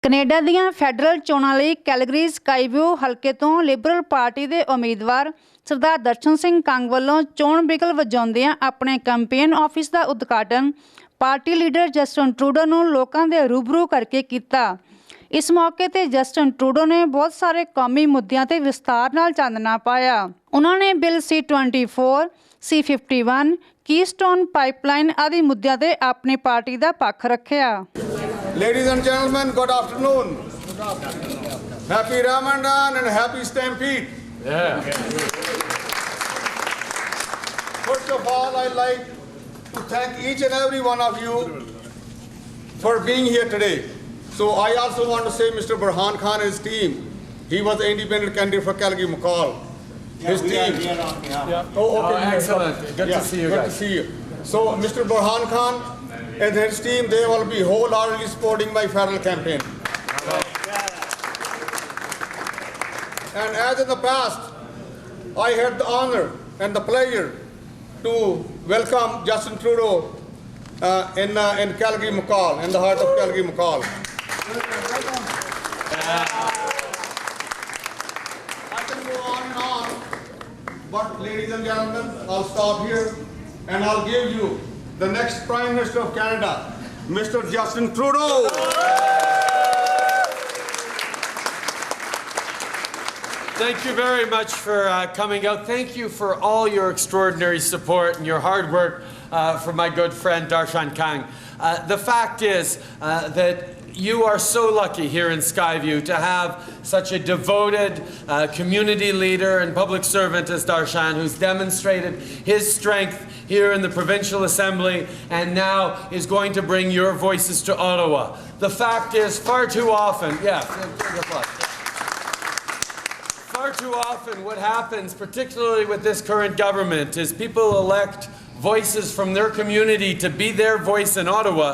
Canada ਦੀਆਂ federal ਚੋਣਾਂ ਲਈ ਕੈਲਗਰੀ ਸਕਾਈਵਿਊ ਹਲਕੇ ਤੋਂ ਲਿਬਰਲ ਪਾਰਟੀ ਦੇ ਉਮੀਦਵਾਰ ਸਰਦਾਰ ਦਰਸ਼ਨ ਸਿੰਘ ਕੰਗ ਵੱਲੋਂ ਚੋਣ ਬਿਗਲ ਵਜਾਉਂਦਿਆਂ ਆਪਣੇ ਕੈਂਪੇਨ ਆਫਿਸ ਦਾ ਉਦਘਾਟਨ ਪਾਰਟੀ ਲੀਡਰ ਜਸਟਨ ਟਰੂਡੋ ਨੂੰ ਲੋਕਾਂ ਦੇ ਰੂਬਰੂ ਕਰਕੇ ਕੀਤਾ। इस मौके पर जस्टिन ट्रूडो ने बहुत सारे कौमी मुद्दों पर विस्तार नाल चानना पाया। उन्होंने bill C-24, C-51, keystone pipeline आदि मुद्दों पर अपनी पार्टी का पक्ष रखा। Ladies and gentlemen, good afternoon. Happy Ramadan and happy Stampede. Yeah. First of all, I'd like to thank each and every one of you for being here today. So I also want to say Mr. Burhan Khan and his team, he was the independent candidate for Calgary McCall. His team. Oh, okay. Excellent. Good to see you guys. Good to see you. So Mr. Burhan Khan and his team, they will be wholeheartedly supporting my federal campaign. And as in the past, I had the honor and the pleasure to welcome Justin Trudeau in Calgary McCall, in the heart of Calgary McCall. I can go on and on, but ladies and gentlemen, I'll stop here and I'll give you the next Prime Minister of Canada, Mr. Justin Trudeau. Thank you very much for coming out. Thank you for all your extraordinary support and your hard work for my good friend Darshan Kang. The fact is that you are so lucky here in Skyview to have such a devoted community leader and public servant as Darshan, who's demonstrated his strength here in the Provincial Assembly and now is going to bring your voices to Ottawa. The fact is, far too often, far too often what happens, particularly with this current government, is people elect voices from their community to be their voice in Ottawa,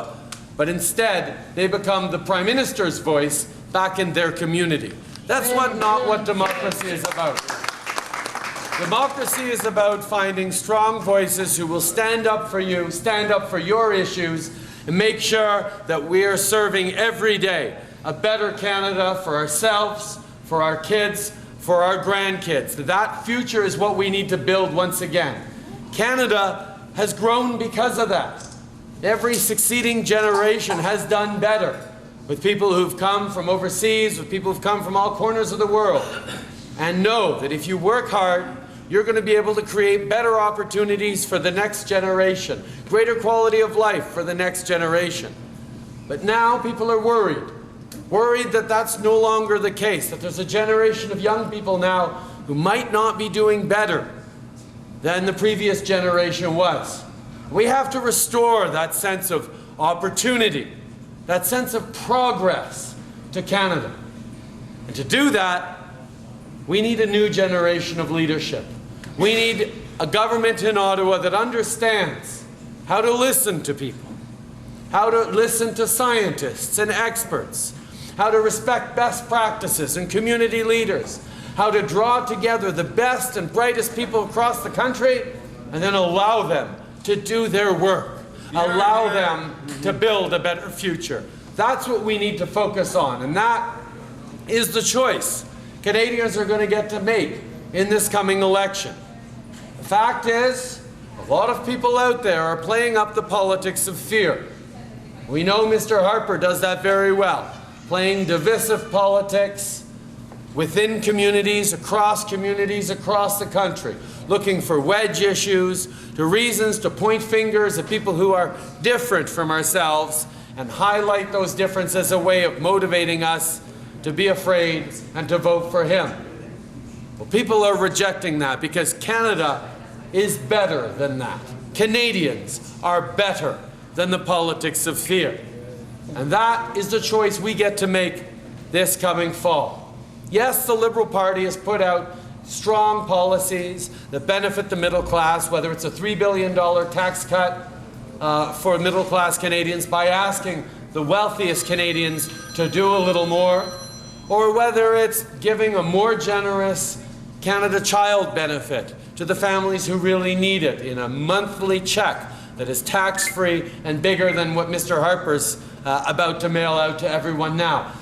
but instead they become the Prime Minister's voice back in their community. That's not what democracy is about. Democracy is about finding strong voices who will stand up for you, stand up for your issues, and make sure that we are serving every day a better Canada for ourselves, for our kids, for our grandkids. That future is what we need to build once again. Canada has grown because of that. Every succeeding generation has done better with people who've come from overseas, with people who've come from all corners of the world. And know that if you work hard, you're going to be able to create better opportunities for the next generation, greater quality of life for the next generation. But now people are worried that that's no longer the case, that there's a generation of young people now who might not be doing better than the previous generation was. We have to restore that sense of opportunity, that sense of progress to Canada. And to do that, we need a new generation of leadership. We need a government in Ottawa that understands how to listen to people, how to listen to scientists and experts, how to respect best practices and community leaders, how to draw together the best and brightest people across the country and then allow them to do their work, allow them to build a better future. That's what we need to focus on, and that is the choice Canadians are going to get to make in this coming election. The fact is, a lot of people out there are playing up the politics of fear. We know Mr. Harper does that very well, playing divisive politics within communities, across the country, looking for wedge issues, to reasons to point fingers at people who are different from ourselves and highlight those differences as a way of motivating us to be afraid and to vote for him. Well, people are rejecting that because Canada is better than that. Canadians are better than the politics of fear. And that is the choice we get to make this coming fall. Yes, the Liberal Party has put out strong policies that benefit the middle class, whether it's a $3 billion tax cut for middle-class Canadians by asking the wealthiest Canadians to do a little more, or whether it's giving a more generous Canada Child benefit to the families who really need it in a monthly check that is tax-free and bigger than what Mr. Harper's about to mail out to everyone now.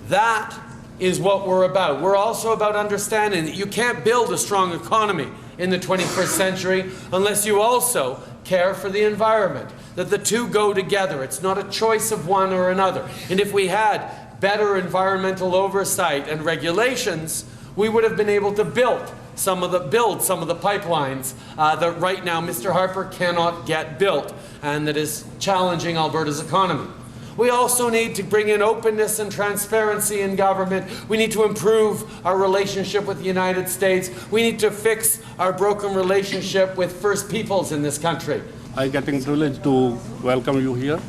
That is what we're about. We're also about understanding that you can't build a strong economy in the 21st century unless you also care for the environment, that the two go together. It's not a choice of one or another. And if we had better environmental oversight and regulations, we would have been able to build some of the pipelines that right now Mr. Harper cannot get built and that is challenging Alberta's economy. We also need to bring in openness and transparency in government. We need to improve our relationship with the United States. We need to fix our broken relationship with First Peoples in this country. I'm getting privileged to welcome you here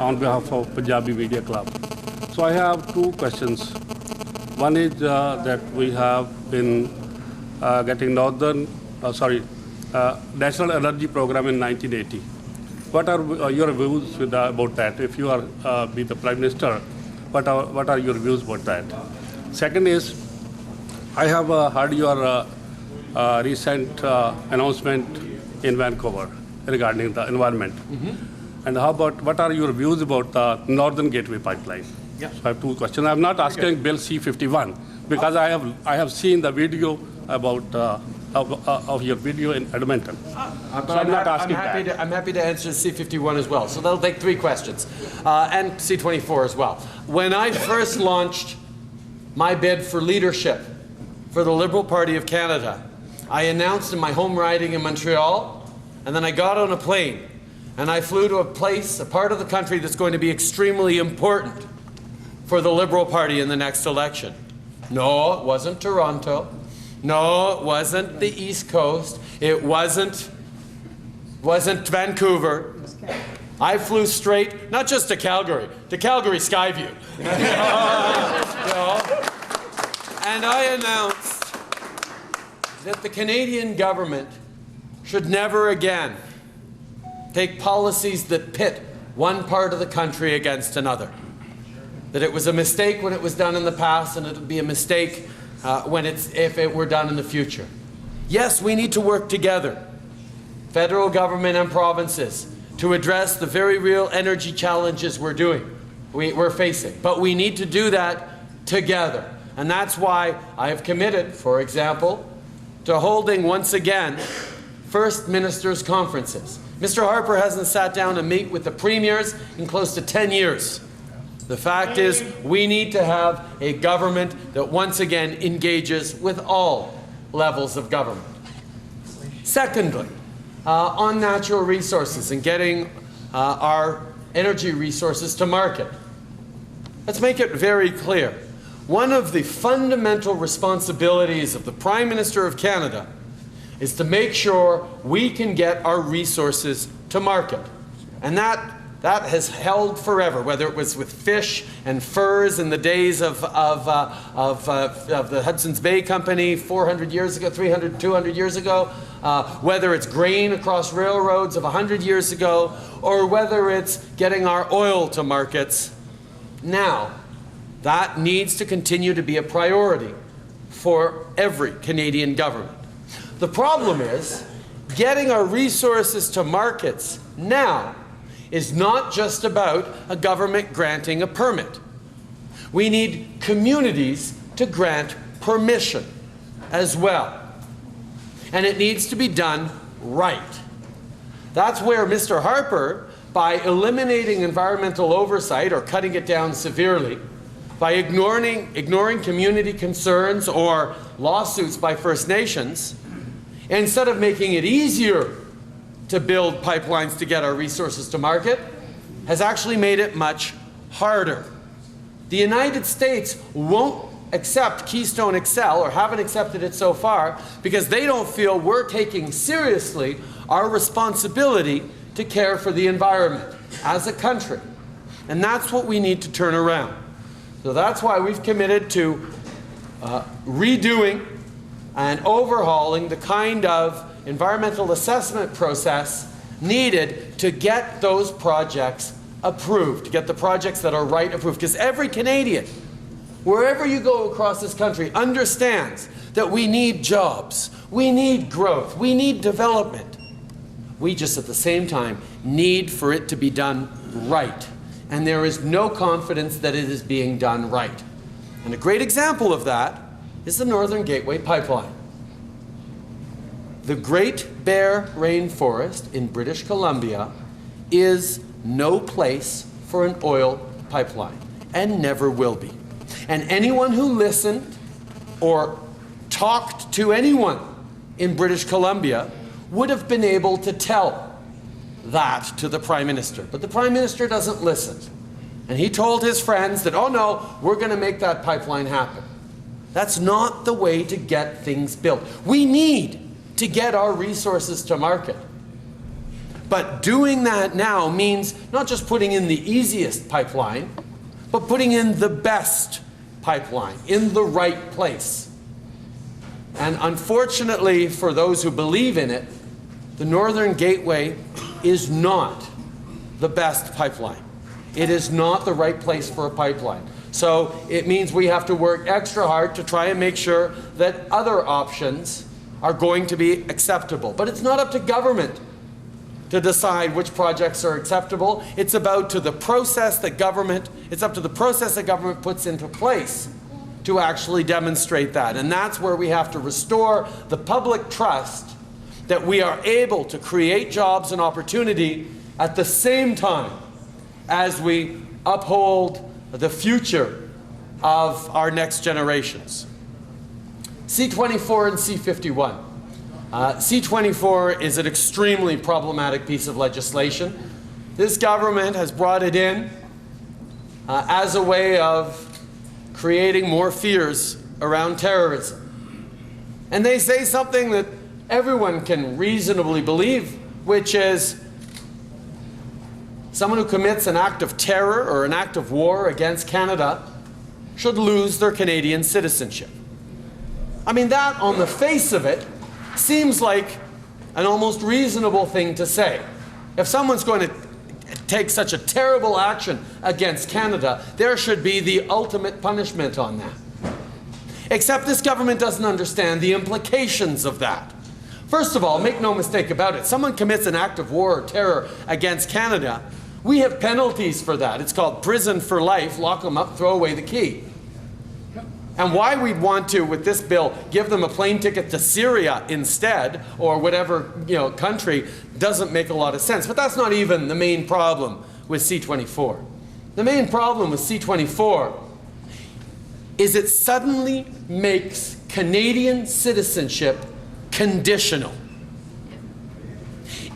on behalf of Punjabi Media Club. So I have two questions. One is that we have been getting National Energy Program in 1980. What are your views about that? If you are be the Prime Minister, what are your views about that? Second is, I have heard your recent announcement in Vancouver regarding the environment. Mm-hmm. And how about, what are your views about the Northern Gateway Pipeline? Yeah. So I have two questions. I'm not asking Bill C-51 because I have seen the video about of your video in Edmonton. So I'm not asking that. I'm happy to answer C-51 as well. So that'll take three questions. And C-24 as well. When I first launched my bid for leadership for the Liberal Party of Canada, I announced in my home riding in Montreal, and then I got on a plane and I flew to a part of the country that's going to be extremely important for the Liberal Party in the next election. No, it wasn't Toronto. No, it wasn't the East Coast. It wasn't Vancouver. I flew straight, not just to Calgary Skyview. No. And I announced that the Canadian government should never again take policies that pit one part of the country against another. That it was a mistake when it was done in the past, and it would be a mistake if it were done in the future. Yes, we need to work together, federal government and provinces, to address the very real energy challenges we're facing. But we need to do that together. And that's why I have committed, for example, to holding once again First Ministers' conferences. Mr. Harper hasn't sat down to meet with the premiers in close to 10 years. The fact is, we need to have a government that once again engages with all levels of government. Secondly, on natural resources and getting our energy resources to market. Let's make it very clear. One of the fundamental responsibilities of the Prime Minister of Canada is to make sure we can get our resources to market. And that has held forever, whether it was with fish and furs in the days of the Hudson's Bay Company 400 years ago, 300, 200 years ago, whether it's grain across railroads of 100 years ago, or whether it's getting our oil to markets now. That needs to continue to be a priority for every Canadian government. The problem is, getting our resources to markets now is not just about a government granting a permit. We need communities to grant permission as well. And it needs to be done right. That's where Mr. Harper, by eliminating environmental oversight or cutting it down severely, by ignoring community concerns or lawsuits by First Nations, instead of making it easier to build pipelines to get our resources to market, has actually made it much harder. The United States won't accept Keystone XL, or haven't accepted it so far, because they don't feel we're taking seriously our responsibility to care for the environment as a country. And that's what we need to turn around. So that's why we've committed to redoing and overhauling the kind of environmental assessment process needed to get those projects approved, to get the projects that are right approved. Because every Canadian, wherever you go across this country, understands that we need jobs, we need growth, we need development. We just at the same time need for it to be done right. And there is no confidence that it is being done right. And a great example of that is the Northern Gateway Pipeline. The Great Bear Rainforest in British Columbia is no place for an oil pipeline, and never will be. And anyone who listened or talked to anyone in British Columbia would have been able to tell that to the Prime Minister. But the Prime Minister doesn't listen. And he told his friends that, oh no, we're going to make that pipeline happen. That's not the way to get things built. We need to get our resources to market. But doing that now means not just putting in the easiest pipeline, but putting in the best pipeline in the right place. And unfortunately, for those who believe in it, the Northern Gateway is not the best pipeline. It is not the right place for a pipeline. So it means we have to work extra hard to try and make sure that other options are going to be acceptable. But it's not up to government to decide which projects are acceptable. It's about to the process that government, it's up to the process that government puts into place to actually demonstrate that. And that's where we have to restore the public trust that we are able to create jobs and opportunity at the same time as we uphold the future of our next generations. C-24 and C-51. C-24 is an extremely problematic piece of legislation. This government has brought it in as a way of creating more fears around terrorism. And they say something that everyone can reasonably believe, which is someone who commits an act of terror or an act of war against Canada should lose their Canadian citizenship. I mean, that on the face of it seems like an almost reasonable thing to say. If someone's going to take such a terrible action against Canada, there should be the ultimate punishment on that. Except this government doesn't understand the implications of that. First of all, make no mistake about it, someone commits an act of war or terror against Canada, we have penalties for that. It's called prison for life, lock them up, throw away the key. And why we'd want to, with this bill, give them a plane ticket to Syria instead, or whatever country, doesn't make a lot of sense. But that's not even the main problem with C-24. The main problem with C-24 is it suddenly makes Canadian citizenship conditional.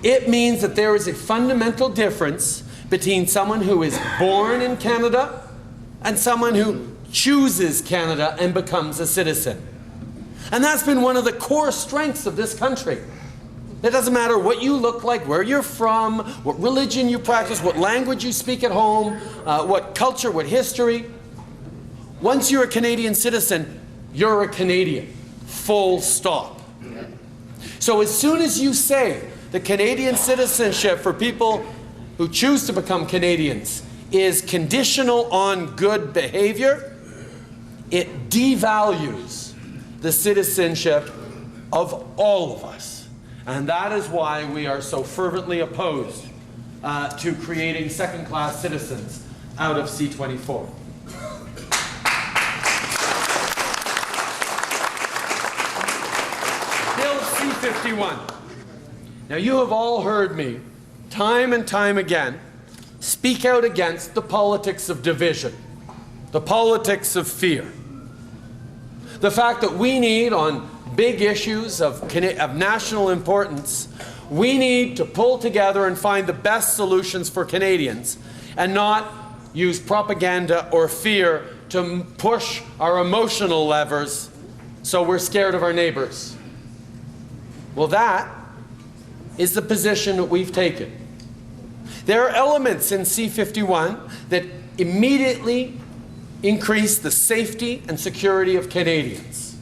It means that there is a fundamental difference between someone who is born in Canada and someone who chooses Canada and becomes a citizen. And that's been one of the core strengths of this country. It doesn't matter what you look like, where you're from, what religion you practice, what language you speak at home, what culture, what history. Once you're a Canadian citizen, you're a Canadian. Full stop. So as soon as you say that Canadian citizenship for people who choose to become Canadians is conditional on good behavior, it devalues the citizenship of all of us. And that is why we are so fervently opposed to creating second-class citizens out of C-24. Bill C-51. Now, you have all heard me, time and time again, speak out against the politics of division, the politics of fear. The fact that we need, on big issues of national importance, we need to pull together and find the best solutions for Canadians and not use propaganda or fear to push our emotional levers so we're scared of our neighbors. Well, that is the position that we've taken. There are elements in C-51 that immediately increase the safety and security of Canadians.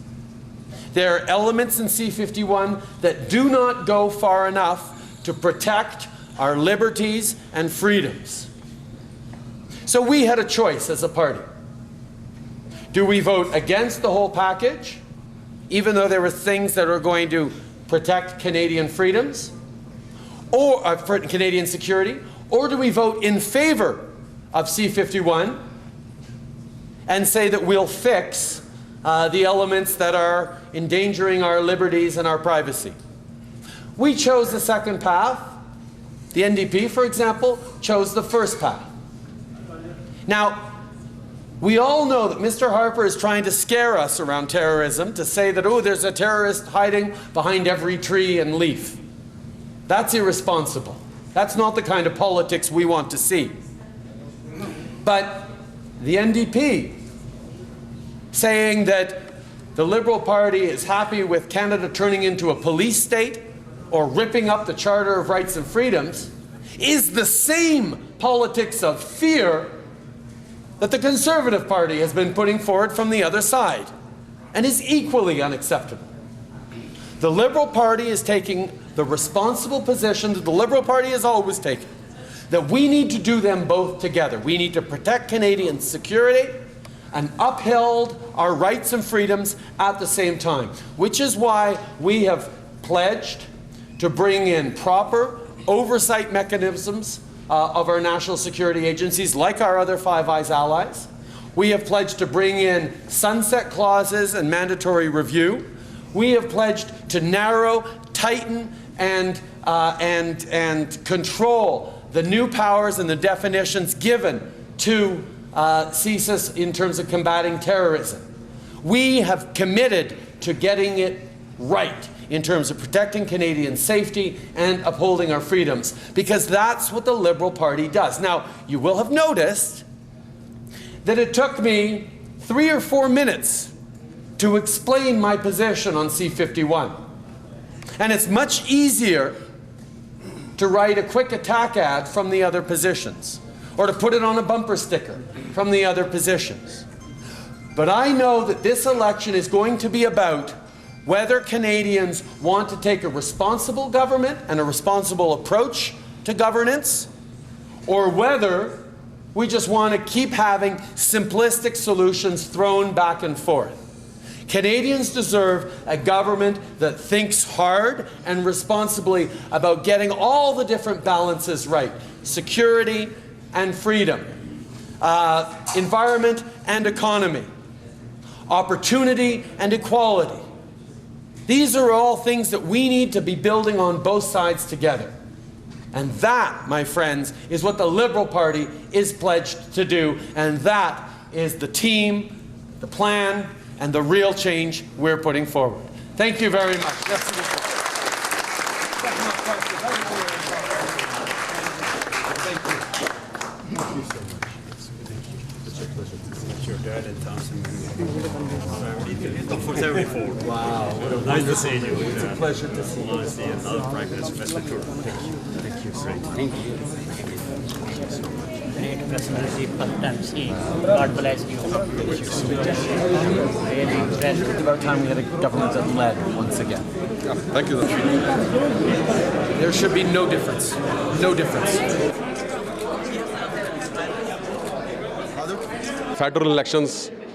There are elements in C-51 that do not go far enough to protect our liberties and freedoms. So we had a choice as a party. Do we vote against the whole package, even though there were things that are going to protect Canadian freedoms, or for Canadian security, or do we vote in favor of C-51 and say that we'll fix the elements that are endangering our liberties and our privacy. We chose the second path. The NDP, for example, chose the first path. Now, we all know that Mr. Harper is trying to scare us around terrorism, to say that, oh, there's a terrorist hiding behind every tree and leaf. That's irresponsible. That's not the kind of politics we want to see. But the NDP saying that the Liberal Party is happy with Canada turning into a police state or ripping up the Charter of Rights and Freedoms is the same politics of fear that the Conservative Party has been putting forward from the other side, and is equally unacceptable. The Liberal Party is taking the responsible position that the Liberal Party has always taken, that we need to do them both together. We need to protect Canadian security and uphold our rights and freedoms at the same time, which is why we have pledged to bring in proper oversight mechanisms of our national security agencies, like our other Five Eyes allies. We have pledged to bring in sunset clauses and mandatory review. We have pledged to narrow, tighten, and control the new powers and the definitions given to CSIS in terms of combating terrorism. We have committed to getting it right in terms of protecting Canadian safety and upholding our freedoms, because that's what the Liberal Party does. Now, you will have noticed that it took me 3 or 4 minutes to explain my position on C-51. And it's much easier to write a quick attack ad from the other positions, or to put it on a bumper sticker from the other positions. But I know that this election is going to be about whether Canadians want to take a responsible government and a responsible approach to governance, or whether we just want to keep having simplistic solutions thrown back and forth. Canadians deserve a government that thinks hard and responsibly about getting all the different balances right: security and freedom, environment and economy, opportunity and equality. These are all things that we need to be building on both sides together. And that, my friends, is what the Liberal Party is pledged to do. And that is the team, the plan, and the real change we're putting forward. Thank you very much. Wow, nice to see you. It's a pleasure to see you. See another Prime Minister, Mr. Trudeau. Thank you. Thank you. Great presidency, first time seeing. God bless you. Really impressed. It's about time we had a government that led once again. Thank you. There should be no difference. No difference. Federal elections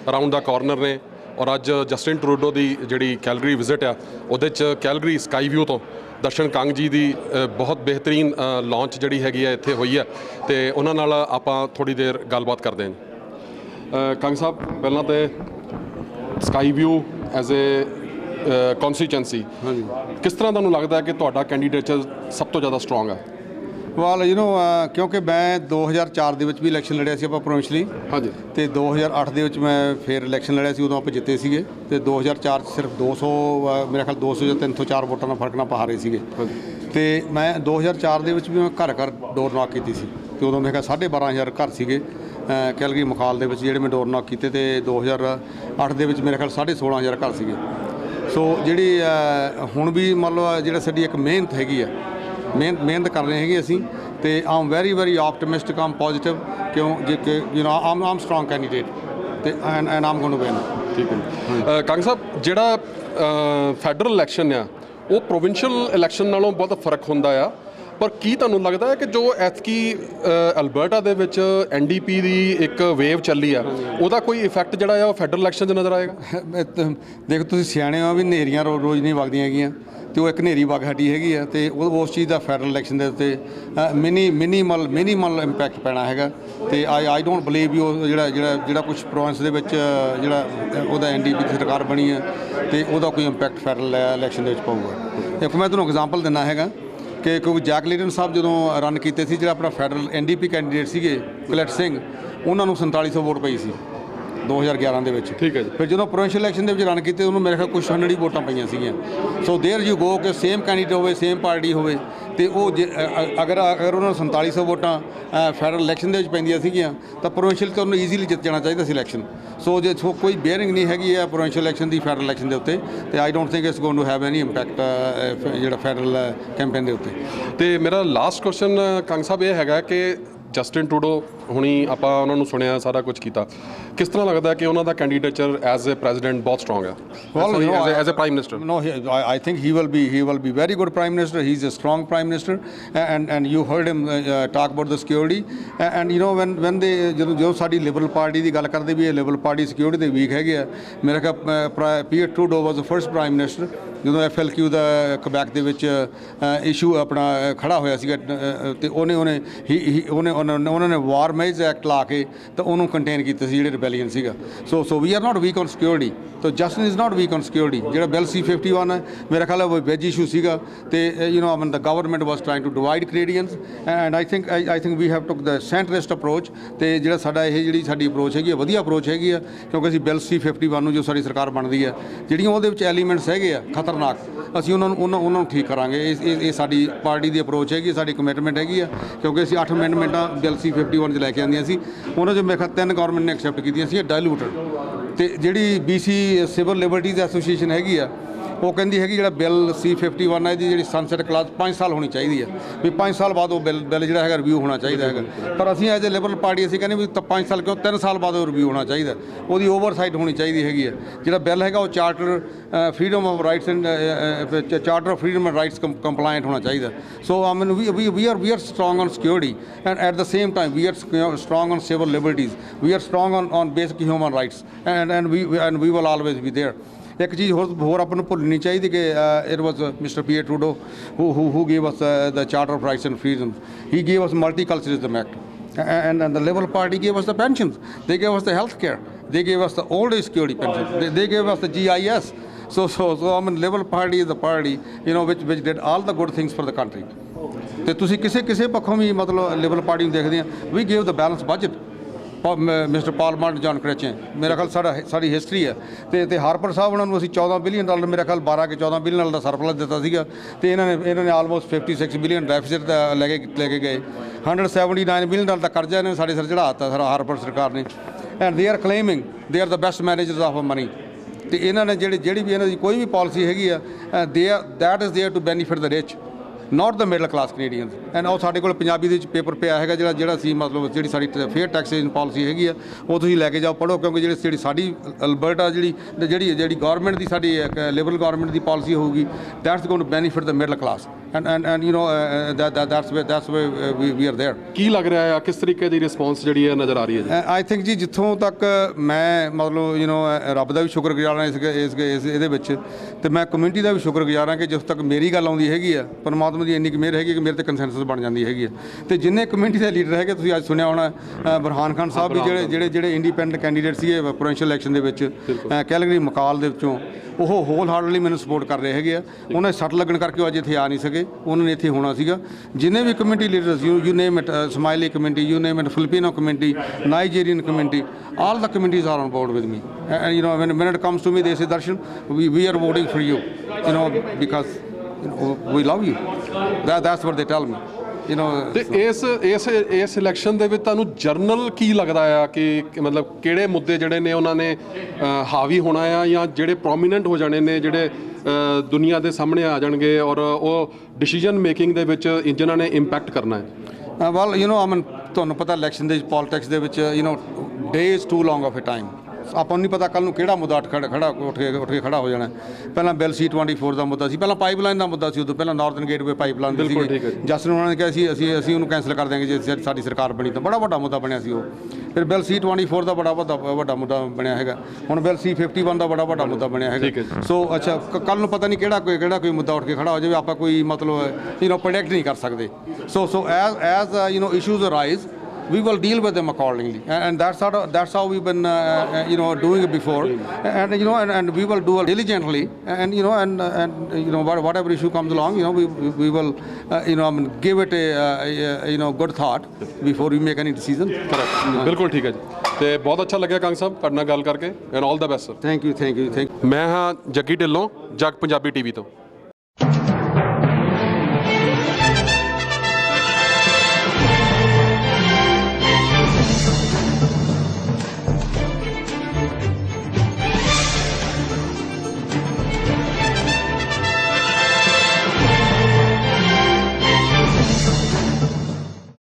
around the corner ਨੇ, ਔਰ ਅੱਜ Justin Trudeau ਦੀ ਜਿਹੜੀ Calgary visit ਆ, ਉਹਦੇ 'ਚ Calgary ਸਕਾਈਵਿਊ ਤੋਂ ਦਰਸ਼ਨ ਕੰਗ ਜੀ ਦੀ ਬਹੁਤ ਬਿਹਤਰੀਨ ਲਾਂਚ ਜਿਹੜੀ ਹੈਗੀ ਆ ਇੱਥੇ ਹੋਈ ਹੈ, ਅਤੇ ਉਹਨਾਂ ਨਾਲ ਆਪਾਂ ਥੋੜ੍ਹੀ ਦੇਰ ਗੱਲਬਾਤ ਕਰਦੇ ਹਾਂ। ਕੰਗ ਸਾਹਿਬ, ਪਹਿਲਾਂ ਤਾਂ ਸਕਾਈਵਿਊ ਐਜ਼ ਏ ਕੌਂਸਟੀਚੁਐਂਸੀ ਕਿਸ ਤਰ੍ਹਾਂ ਤੁਹਾਨੂੰ ਲੱਗਦਾ ਕਿ ਤੁਹਾਡਾ ਕੈਂਡੀਡੇਚਰ ਸਭ ਤੋਂ ਜ਼ਿਆਦਾ ਸਟਰੋਂਗ ਹੈ? ਵਾਲ ਕਿਉਂਕਿ ਮੈਂ 2004 ਦੇ ਵਿੱਚ ਵੀ ਇਲੈਕਸ਼ਨ ਲੜਿਆ ਸੀ ਆਪਾਂ ਪ੍ਰੋਵਿੰਸ਼ਲੀ, ਹਾਂਜੀ, ਅਤੇ 2008 ਦੇ ਵਿੱਚ ਮੈਂ ਫਿਰ ਇਲੈਕਸ਼ਨ ਲੜਿਆ ਸੀ, ਉਦੋਂ ਆਪਾਂ ਜਿੱਤੇ ਸੀਗੇ, ਅਤੇ 2004 'ਚ ਸਿਰਫ 200 ਮੇਰੇ ਖਿਆਲ 200 ਜਾਂ 304 ਵੋਟਾਂ ਦਾ ਫਰਕ ਨਾਲ ਆਪਾਂ ਹਾਰੇ ਸੀਗੇ। ਅਤੇ ਮੈਂ 2004 ਦੇ ਵਿੱਚ ਵੀ ਮੈਂ ਘਰ ਘਰ ਡੋਰ ਨੌਕ ਕੀਤੀ ਸੀ, ਅਤੇ ਉਦੋਂ ਮੇਰੇ ਖਿਆਲ 12,500 ਘਰ ਸੀਗੇ ਕੈਲਗਰੀ ਮਖਾਲ ਦੇ ਵਿੱਚ ਜਿਹੜੇ ਮੈਂ ਡੋਰ ਨੌਕ ਕੀਤੇ, ਅਤੇ 2008 ਦੇ ਵਿੱਚ ਮੇਰੇ ਖਿਆਲ 16,500 ਘਰ ਸੀਗੇ। ਸੋ ਜਿਹੜੀ ਹੁਣ ਵੀ ਮਤਲਬ ਜਿਹੜਾ ਸਾਡੀ ਇੱਕ ਮਿਹਨਤ ਹੈਗੀ ਆ, ਮਿਹਨਤ ਕਰ ਰਹੇ ਹੈਗੇ ਅਸੀਂ, ਅਤੇ ਆਮ ਵੈਰੀ ਆਪਟਿਮਿਸਟਿਕ, ਆਮ ਪੋਜ਼ੀਟਿਵ, ਕਿਉਂ ਜੇ ਕਿ ਆਮ ਸਟਰੋਂਗ ਕੈਂਡੀਡੇਟ, ਅਤੇ and I'm going to win. ਠੀਕ ਹੈ ਕੰਗ ਸਾਹਿਬ, ਜਿਹੜਾ ਫੈਡਰਲ ਇਲੈਕਸ਼ਨ ਆ ਉਹ ਪ੍ਰੋਵਿੰਸ਼ੀਅਲ ਇਲੈਕਸ਼ਨ ਨਾਲੋਂ ਬਹੁਤ ਫਰਕ ਹੁੰਦਾ ਆ, ਪਰ ਕੀ ਤੁਹਾਨੂੰ ਲੱਗਦਾ ਹੈ ਕਿ ਜੋ ਐਤਕੀ ਅਲਬਰਟਾ ਦੇ ਵਿੱਚ NDP ਦੀ ਇੱਕ ਵੇਵ ਚੱਲੀ ਆ ਉਹਦਾ ਕੋਈ ਇਫੈਕਟ ਜਿਹੜਾ ਆ ਉਹ ਫੈਡਰਲ ਇਲੈਕਸ਼ਨ 'ਚ ਨਜ਼ਰ ਆਏਗਾ? ਦੇਖੋ ਤੁਸੀਂ ਸਿਆਣੇ ਹੋ ਵੀ ਹਨੇਰੀਆਂ ਰੋਜ਼ ਨਹੀਂ ਵਗਦੀਆਂ ਹੈਗੀਆਂ, ਤੇ ਉਹ ਇੱਕ ਹਨੇਰੀ ਵਗ ਹਟੀ ਹੈਗੀ ਆ, ਤੇ ਉਸ ਚੀਜ਼ ਦਾ ਫੈਡਰਲ ਇਲੈਕਸ਼ਨ ਦੇ ਉੱਤੇ ਮਿਨੀਮਲ ਇੰਪੈਕਟ ਪੈਣਾ ਹੈਗਾ। ਤੇ ਆਈ ਡੋਂਟ ਬਲੀਵ ਵੀ ਉਹ ਜਿਹੜਾ ਕੁਝ ਪ੍ਰੋਵਿੰਸ ਦੇ ਵਿੱਚ ਜਿਹੜਾ ਉਹਦਾ NDP ਦੀ ਸਰਕਾਰ ਬਣੀ ਹੈ ਤੇ ਉਹਦਾ ਕੋਈ ਇੰਪੈਕਟ ਫੈਡਰਲ ਇਲੈਕਸ਼ਨ ਦੇ ਵਿੱਚ ਪਊਗਾ। ਇੱਕ ਮੈਂ ਤੁਹਾਨੂੰ ਐਗਜ਼ਾਮਪਲ ਦਿੰਦਾ ਹੈਗਾ ਕਿ ਕਿਉਂਕਿ ਜੈਕ ਲੀਡਨ ਸਾਹਿਬ ਜਦੋਂ ਰਨ ਕੀਤੇ ਸੀ, ਜਿਹੜਾ ਆਪਣਾ ਫੈਡਰਲ NDP ਕੈਂਡੀਡੇਟ ਸੀਗੇ ਕੁਲੈਟ ਸਿੰਘ, ਉਹਨਾਂ ਨੂੰ 4700 ਵੋਟ ਪਈ ਸੀ 2011 ਦੇ ਵਿੱਚ। ਠੀਕ ਹੈ ਜੀ। ਫਿਰ ਜਦੋਂ ਪ੍ਰੋਵਿੰਸ਼ੀਅਲ ਇਲੈਕਸ਼ਨ ਦੇ ਵਿੱਚ ਰਨ ਕੀਤੇ ਉਹਨੂੰ ਮੇਰੇ ਖਿਆਲ ਕੁਝ 100 ਵੋਟਾਂ ਪਈਆਂ ਸੀਗੀਆਂ। ਸੋ ਦੇਅਰ ਯੂ ਗੋ ਕਿ ਸੇਮ ਕੈਂਡੀਡੇਟ ਹੋਵੇ, ਸੇਮ ਪਾਰਟੀ ਹੋਵੇ, ਤੇ ਉਹ ਅਗਰ ਉਹਨਾਂ ਨੂੰ 4700 ਵੋਟਾਂ ਫੈਡਰਲ ਇਲੈਕਸ਼ਨ ਦੇ ਵਿੱਚ ਪੈਂਦੀਆਂ ਸੀਗੀਆਂ ਤਾਂ ਪ੍ਰੋਵਿੰਸ਼ੀਅਲ ਤਾਂ ਉਹਨੂੰ ਈਜ਼ੀਲੀ ਜਿੱਤ ਜਾਣਾ ਚਾਹੀਦਾ ਸੀ ਇਲੈਕਸ਼ਨ। ਸੋ ਜੇ ਕੋਈ ਬੇਅਰਿੰਗ ਨਹੀਂ ਹੈਗੀ ਹੈ ਪ੍ਰੋਵਿੰਸ਼ੀਅਲ ਇਲੈਕਸ਼ਨ ਦੀ ਫੈਡਰਲ ਇਲੈਕਸ਼ਨ ਦੇ ਉੱਤੇ, ਤੇ I don't think it's going to have any impact ਜਿਹੜਾ ਫੈਡਰਲ ਕੈਂਪੇਨ ਦੇ ਉੱਤੇ। ਤੇ ਮੇਰਾ ਲਾਸਟ ਕੁਐਸਚਨ ਕੰਗ ਸਾਹਿਬ ਇਹ ਹੈਗਾ ਕਿ ਜਸਟਿਨ ਟਰੂਡੋ ਹੁਣੀ ਆਪਾਂ ਉਹਨਾਂ ਨੂੰ ਸੁਣਿਆ, ਸਾਰਾ ਕੁਝ ਕੀਤਾ, ਕਿਸ ਤਰ੍ਹਾਂ ਲੱਗਦਾ ਕਿ ਉਹਨਾਂ ਦਾ ਕੈਂਡੀਡੇਚਰ ਐਜ਼ ਅ ਪ੍ਰੈਜ਼ੀਡੈਂਟ ਬਹੁਤ ਸਟਰੋਂਗ ਹੈ as a prime minister? No, I think he will be very good prime minister. He's a strong prime minister, and you heard him talk about the security. And you know when they ਜਦੋਂ ਸਾਡੀ Liberal party ਦੀ ਗੱਲ ਕਰਦੇ ਵੀ ਇਹ liberal party security ਦੇ weak ਹੈਗੇ ਆ, ਮੇਰੇ ਖਿਆਲ Pierre Trudeau was the first prime minister ਜਦੋਂ FLQ ਦਾ ਕਬੈਕ ਦੇ ਵਿੱਚ ਇਸ਼ੂ ਆਪਣਾ ਖੜਾ ਹੋਇਆ ਸੀਗਾ, ਤੇ ਉਹਨਾਂ ਨੇ ਵਾਰ ਮੇਜ਼ ਐਕਟ ਲਾ ਕੇ ਤਾਂ ਉਹਨੂੰ ਕੰਟੇਨ ਕੀਤਾ ਸੀ ਜਿਹੜੇ ਰਿਬੈਲੀਅਨ ਸੀਗਾ। So we are not weak on security. ਤਾਂ Justin is not weak on security. ਜਿਹੜਾ ਬਿੱਲ C-51 ਹੈ ਮੇਰਾ ਖਿਆਲ ਹੈ ਉਹ ਵੈਜ ਇਸ਼ੂ ਸੀਗਾ, ਤੇ the government was trying to divide Canadians, and I think we have took the centrist approach. ਤੇ ਜਿਹੜਾ ਸਾਡਾ ਜਿਹੜੀ ਸਾਡੀ ਅਪਰੋਚ ਹੈਗੀ ਆ ਵਧੀਆ ਅਪਰੋਚ ਹੈਗੀ ਆ, ਕਿਉਂਕਿ ਅਸੀਂ ਬਿੱਲ C-51 ਨੂੰ ਜੋ ਸਾਡੀ ਸਰਕਾਰ ਬਣਦੀ ਹੈ ਜਿਹੜੀਆਂ ਉਹਦੇ ਵਿੱਚ ਐਲੀਮੈਂਟਸ ਹੈਗੇ ਆ ਖਤਰਨਾਕ, ਅਸੀਂ ਉਹਨਾਂ ਨੂੰ ਠੀਕ ਕਰਾਂਗੇ। ਇਹ ਸਾਡੀ ਪਾਰਟੀ ਦੀ ਅਪਰੋਚ ਹੈਗੀ, ਸਾਡੀ ਕਮਿਟਮੈਂਟ ਹੈਗੀ ਆ, ਕਿਉਂਕਿ ਅਸੀਂ 8 ਅਮੈਂਡਮੈਂਟਾਂ ਬਿੱਲ C-51 'ਚ ਲੈ ਕੇ ਆਉਂਦੀਆਂ ਸੀ, ਉਹਨਾਂ 'ਚ ਮੇਰੇ ਖਿਆਲ 3 ਗਵਰਨਮੈਂਟ ਨੇ ਐਕਸੈਪਟ ਕੀਤੀਆਂ ਸੀ ਡਾਇਲੂਟਡ। ਤੇ ਜਿਹੜੀ BC ਸਿਵਲ ਲਿਬਰਟੀਜ਼ ਐਸੋਸੀਏਸ਼ਨ ਹੈਗੀ ਆ ਉਹ ਕਹਿੰਦੀ ਹੈਗੀ ਜਿਹੜਾ ਬਿੱਲ C-51 ਹੈ ਇਹਦੀ ਜਿਹੜੀ ਸਨਸੈਟ ਕਲਾਸ 5 ਸਾਲ ਹੋਣੀ ਚਾਹੀਦੀ ਹੈ, ਵੀ 5 ਸਾਲ ਬਾਅਦ ਉਹ ਬਿੱਲ ਜਿਹੜਾ ਹੈਗਾ ਰਿਵਿਊ ਹੋਣਾ ਚਾਹੀਦਾ ਹੈਗਾ। ਪਰ ਅਸੀਂ ਐਜ਼ ਏ ਲਿਬਰਲ ਪਾਰਟੀ ਅਸੀਂ ਕਹਿੰਦੇ ਵੀ 5 ਸਾਲ ਕਿਉਂ, 3 ਸਾਲ ਬਾਅਦ ਉਹ ਰਿਵਿਊ ਹੋਣਾ ਚਾਹੀਦਾ, ਉਹਦੀ ਓਵਰਸਾਈਟ ਹੋਣੀ ਚਾਹੀਦੀ ਹੈਗੀ ਹੈ। ਜਿਹੜਾ ਬਿੱਲ ਹੈਗਾ ਉਹ charter freedom of rights and charter of freedom and rights compliant ਹੋਣਾ ਚਾਹੀਦਾ। So I mean we are strong on security, and at the same time we are strong on civil liberties, we are strong on basic human rights, and we will always be there. ਇੱਕ ਚੀਜ਼ ਹੋਰ ਆਪਾਂ ਨੂੰ ਭੁੱਲਣੀ ਚਾਹੀਦੀ ਕਿ it was mister Pierre Trudeau who gave us the Charter of Rights and Freedoms. He gave us Multiculturalism Act, and the Liberal Party gave us the pensions. They gave us the health care. They gave us the old age security pensions. They gave us the GIS. So I mean, Liberal Party is the party which did all the good things for the country. ਤੇ ਤੁਸੀਂ ਕਿਸੇ ਪੱਖੋਂ ਵੀ ਮਤਲਬ Liberal party ਨੂੰ ਦੇਖਦੇ ਆ, we gave the balanced budget. Mister parliament John ਕ੍ਰੈਚੇ ਮੇਰਾ ਖਿਆਲ ਸਾਡੀ ਹਿਸਟਰੀ ਹੈ। ਤੇ ਹਾਰਪਰ ਸਾਹਿਬ ਉਹਨਾਂ ਨੂੰ ਅਸੀਂ $14 ਬਿਲੀਅਨ ਮੇਰਾ ਖਿਆਲ 12 ਕੇ 14 ਬਿਲੀਅਨ ਦਾ ਸਰਪਲਸ ਦਿੱਤਾ ਸੀਗਾ, ਤੇ ਇਹਨਾਂ ਨੇ ਆਲਮੋਸਟ 56 ਬਿਲੀਅਨ ਡੈਫਿਸਿਟ ਲੈ ਕੇ ਗਏ। 179 ਬਿਲੀਅਨ ਦਾ ਕਰਜ਼ਾ ਇਹਨਾਂ ਨੇ ਸਾਡੇ ਸਿਰ ਚੜ੍ਹਾ ਦਿੱਤਾ ਹਾਰਪਰ ਸਰਕਾਰ ਨੇ, ਐਂਡ ਦੇ are claiming they are the best managers of money. ਤੇ ਇਹਨਾਂ ਨੇ ਜਿਹੜੀ ਵੀ ਇਹਨਾਂ ਦੀ ਕੋਈ ਵੀ ਪਾਲਿਸੀ ਹੈਗੀ ਆ, that is there to benefit the rich, not the middle class Canadians. And ਉਹ ਸਾਡੇ ਕੋਲ ਪੰਜਾਬੀ ਦੇ ਵਿੱਚ ਪੇਪਰ ਪਿਆ ਹੈਗਾ ਜਿਹੜਾ ਸੀ ਮਤਲਬ ਜਿਹੜੀ ਸਾਡੀ ਫੇਅਰ ਟੈਕਸੇਸ਼ਨ ਪਾਲਿਸੀ ਹੈਗੀ ਆ, ਉਹ ਤੁਸੀਂ ਲੈ ਕੇ ਜਾਓ ਪੜ੍ਹੋ, ਕਿਉਂਕਿ ਜਿਹੜੀ ਸਾਡੀ ਅਲਬਰਟਾ ਜਿਹੜੀ ਗਵਰਨਮੈਂਟ ਦੀ ਸਾਡੀ ਲਿਬਰਲ ਗਵਰਨਮੈਂਟ ਦੀ ਪਾਲਿਸੀ ਹੋਊਗੀ, that's going to benefit the middle class, and that's where we are there. ਕੀ ਲੱਗ ਰਿਹਾ ਹੈ ਕਿਸ ਤਰੀਕੇ ਦੀ ਰਿਸਪੌਂਸ ਜਿਹੜੀ ਹੈ ਨਜ਼ਰ ਆ ਰਹੀ ਹੈ ਜੀ? ਆਈ ਥਿੰਕ ਜੀ ਜਿੱਥੋਂ ਤੱਕ ਮੈਂ ਮਤਲਬ ਰੱਬ ਦਾ ਵੀ ਸ਼ੁਕਰਗੁਜ਼ਾਰ ਹਾਂ ਇਸ ਇਹਦੇ ਵਿੱਚ, ਤੇ ਮੈਂ ਕਮਿਊਨਿਟੀ ਦਾ ਵੀ ਸ਼ੁਕਰਗੁਜ਼ਾਰ ਹਾਂ ਕਿ ਜਿਸ ਤੱਕ ਮੇਰੀ ਗੱਲ ਆਉਂਦੀ ਹੈਗੀ ਆ, ਪਰਮਾਤਮਾ ਦੀ ਇੰਨੀ ਕੁ ਮਿਹਰ ਹੈਗੀ ਕਿ ਮੇਰੇ ਤੇ ਕੰਸੈਂਸਸ ਬਣ ਜਾਂਦੀ ਹੈਗੀ ਆ। ਤੇ ਜਿੰਨੇ ਕਮਿਊਨਿਟੀ ਦੇ ਲੀਡਰ ਹੈਗੇ, ਤੁਸੀਂ ਅੱਜ ਸੁਣਿਆ ਹੋਣਾ ਬਰਹਾਨ ਖਾਨ ਸਾਹਿਬ ਵੀ ਜਿਹੜੇ ਇੰਡੀਪੈਂਡੈਂਟ ਕੈਂਡੀਡੇਟ ਸੀਗੇ ਪ੍ਰੋਵਿੰਸ਼ੀਅਲ ਇਲੈਕਸ਼ਨ ਦੇ ਵਿੱਚ ਕੈਲਗਰੀ ਮਕਾਲ ਦੇ ਵਿੱਚੋਂ, ਉਹ ਹੋਲ ਹਾਰਟਲੀ ਮੈਨੂੰ ਸਪੋਰਟ ਕਰ ਰਹੇ ਹੈਗੇ ਆ। ਉਹਨਾਂ ਦੇ ਸੱਟ ਲੱਗਣ ਕਰਕੇ ਉਹ ਅੱਜ ਇੱਥੇ ਆ ਨਹੀਂ ਸਕੇ, ਉਹਨਾਂ ਨੇ ਇੱਥੇ ਹੋਣਾ ਸੀਗਾ। ਜਿੰਨੇ ਵੀ community leaders you name it, Somali community, you name it, Filipino community, Nigerian community, all the communities are on board with me, and when it comes to me they say, Darshan, we are voting for you, because we love you. That's what they tell me. ਤੇ ਇਸ election ਦੇ ਵਿੱਚ ਤੁਹਾਨੂੰ general ਕੀ ਲੱਗਦਾ ਆ ਕਿ ਮਤਲਬ ਕਿਹੜੇ ਮੁੱਦੇ ਜਿਹੜੇ ਨੇ ਉਹਨਾਂ ਨੇ ਹਾਵੀ ਹੋਣਾ ਆ, ਜਾਂ ਜਿਹੜੇ ਪ੍ਰੋਮੀਨੈਂਟ ਹੋ ਜਾਣੇ ਨੇ, ਜਿਹੜੇ ਦੁਨੀਆ ਦੇ ਸਾਹਮਣੇ ਆ ਜਾਣਗੇ ਔਰ ਉਹ ਡਿਸੀਜਨ ਮੇਕਿੰਗ ਦੇ ਵਿੱਚ ਜਿਨ੍ਹਾਂ ਨੇ ਇੰਪੈਕਟ ਕਰਨਾ ਹੈ? ਵੈਲ ਤੁਹਾਨੂੰ ਪਤਾ ਇਲੈਕਸ਼ਨ ਦੇ ਪੋਲਿਟਿਕਸ ਦੇ ਵਿੱਚ days too long of a time. ਆਪਾਂ ਨੂੰ ਨਹੀਂ ਪਤਾ ਕੱਲ ਨੂੰ ਕਿਹੜਾ ਮੁੱਦਾ ਉੱਠ ਕੇ ਖੜਾ ਹੋ ਜਾਣਾ। ਪਹਿਲਾਂ ਬਿੱਲ C-24 ਦਾ ਮੁੱਦਾ ਸੀ, ਪਹਿਲਾਂ ਪਾਈਪਲਾਈਨ ਦਾ ਮੁੱਦਾ ਸੀ, ਉਦੋਂ ਪਹਿਲਾਂ ਨਾਰਥਰਨ ਗੇਟਵੇ ਪਾਈਪਲਾਈਨ ਦੀ ਸੀ। ਜਸਟਿਸ ਉਹਨਾਂ ਨੇ ਕਿਹਾ ਸੀ ਅਸੀਂ ਉਹਨੂੰ ਕੈਂਸਲ ਕਰ ਦਿਆਂਗੇ ਜੇ ਸਾਡੀ ਸਰਕਾਰ ਬਣੀ ਤਾਂ। ਬੜਾ ਵੱਡਾ ਮੁੱਦਾ ਬਣਿਆ ਸੀ ਉਹ। ਫਿਰ ਬਿੱਲ C-24 ਦਾ ਬੜਾ ਵੱਡਾ ਮੁੱਦਾ ਬਣਿਆ ਹੈਗਾ। ਹੁਣ ਬਿੱਲ C-51 ਦਾ ਬੜਾ ਵੱਡਾ ਮੁੱਦਾ ਬਣਿਆ ਹੈਗਾ। ਸੋ ਅੱਛਾ, ਕੱਲ ਨੂੰ ਪਤਾ ਨਹੀਂ ਕਿਹੜਾ ਕੋਈ ਮੁੱਦਾ ਉੱਠ ਕੇ ਖੜਾ ਹੋ ਜਾਵੇ, ਆਪਾਂ ਕੋਈ ਮਤਲਬ ਪ੍ਰੈਡਿਕਟ ਨਹੀਂ ਕਰ ਸਕਦੇ। So as issues arise, we will deal with them accordingly, and that's how we've been doing it before, and we will do it diligently, and whatever issue comes along, we will give it a good thought before we make any decision. ਬਿਲਕੁਲ ਠੀਕ ਹੈ ਜੀ। ਤੇ ਬਹੁਤ ਅੱਛਾ ਲੱਗਿਆ ਕੰਗ ਸਾਹਿਬ ਤੁਹਾਡੇ ਨਾਲ ਗੱਲ ਕਰਕੇ, and all the best sir. Thank you. ਮੈਂ ਹਾਂ ਜੱਗੀ ਢਿੱਲੋਂ, ਜਗ ਪੰਜਾਬੀ TV ਤੋਂ।